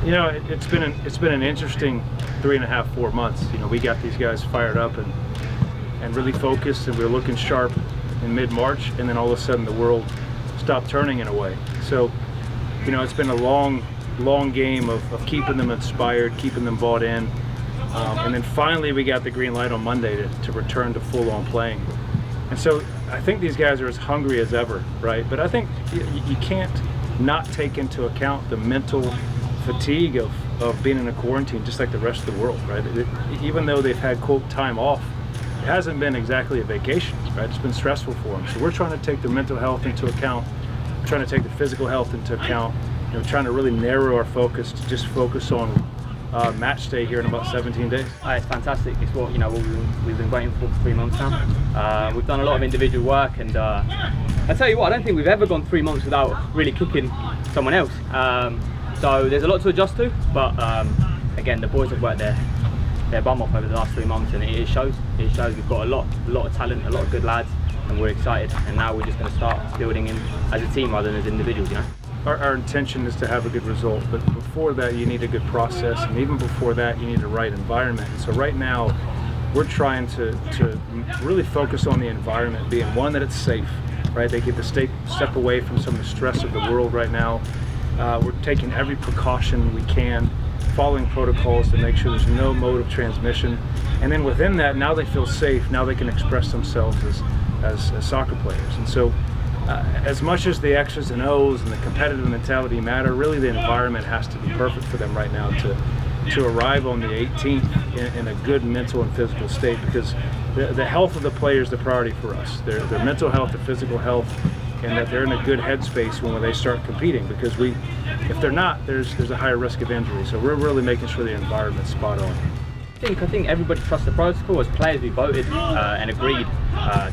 You know, it's been an interesting 3.5, 4 months. You know, we got these guys fired up and really focused, and we were looking sharp in mid-March, and then all of a sudden the world stopped turning in a way. So, you know, it's been a long game of keeping them inspired, keeping them bought in, and then finally we got the green light on Monday to return to full-on playing. And so I think these guys are as hungry as ever, right? But I think you can't not take into account the mental fatigue of being in a quarantine just like the rest of the world, right? Even though they've had, quote, time off, it hasn't been exactly a vacation, right? It's been stressful for them. So we're trying to take the mental health into account, trying to take the physical health into account, you know, trying to really narrow our focus to just focus on match day here in about 17 days. It's fantastic. It's what we've been waiting for 3 months now. We've done a lot of individual work, and I tell you what, I don't think we've ever gone 3 months without really kicking someone else. So there's a lot to adjust to, but again, the boys have worked their bum off over the last 3 months, and it shows. It shows we've got a lot of talent, a lot of good lads, and we're excited. And now we're just going to start building in as a team rather than as individuals, you know. Our intention is to have a good result, but before that you need a good process, and even before that you need a right environment. And so right now we're trying to really focus on the environment being one, that it's safe, right? They get to step away from some of the stress of the world right now. We're taking every precaution we can, following protocols to make sure there's no mode of transmission. And then within that, now they feel safe, now they can express themselves as soccer players. And so as much as the X's and O's and the competitive mentality matter, really the environment has to be perfect for them right now to arrive on the 18th in a good mental and physical state, because the health of the player is the priority for us. Their mental health, their physical health, and that they're in a good headspace when they start competing, because if they're not, there's a higher risk of injury. So we're really making sure the environment's spot on. I think everybody trusts the protocol. As players, we voted and agreed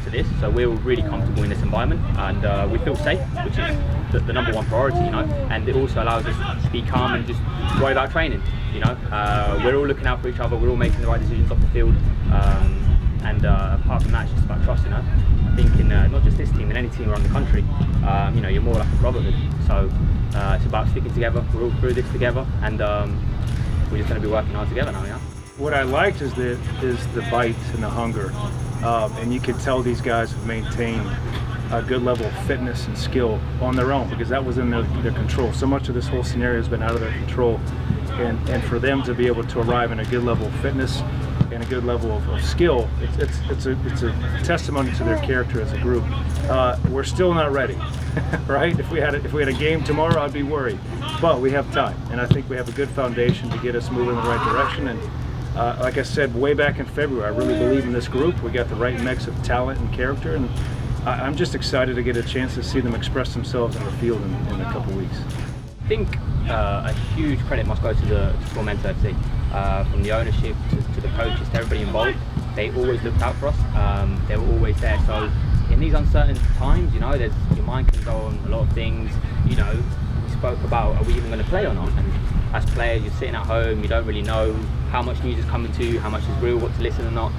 to this, so we're really comfortable in this environment, and we feel safe, which is the number one priority, you know. And it also allows us to be calm and just worry about training, you know. We're all looking out for each other. We're all making the right decisions off the field, and apart from that, it's just about trust, you know. I think in not just this team, in any team around the country, you know, you're more like a brotherhood. So it's about sticking together. We're all through this together, and we're just going to be working hard together now, yeah. What I liked is the bite and the hunger, and you could tell these guys have maintained a good level of fitness and skill on their own, because that was in their control. So much of this whole scenario has been out of their control, and for them to be able to arrive in a good level of fitness and a good level of skill, it's a testimony to their character as a group. We're still not ready, right? If we had a game tomorrow, I'd be worried, but we have time, and I think we have a good foundation to get us moving in the right direction. And like I said way back in February, I really believe in this group. We got the right mix of talent and character, and I'm just excited to get a chance to see them express themselves on the field in a couple weeks. I think a huge credit must go to Tormenta FC, from the ownership to the coaches, to everybody involved. They always looked out for us. They were always there. So in these uncertain times, you know, your mind can go on a lot of things. You know, we spoke about, are we even going to play or not? And as players, you're sitting at home, you don't really know how much news is coming to you, how much is real, what to listen or not.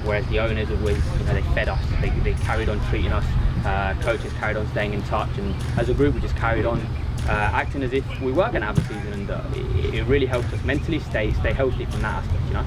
Whereas the owners always, you know, they fed us, they carried on treating us, coaches carried on staying in touch, and as a group we just carried on acting as if we were going to have a season, and it really helped us mentally stay healthy from that aspect, you know.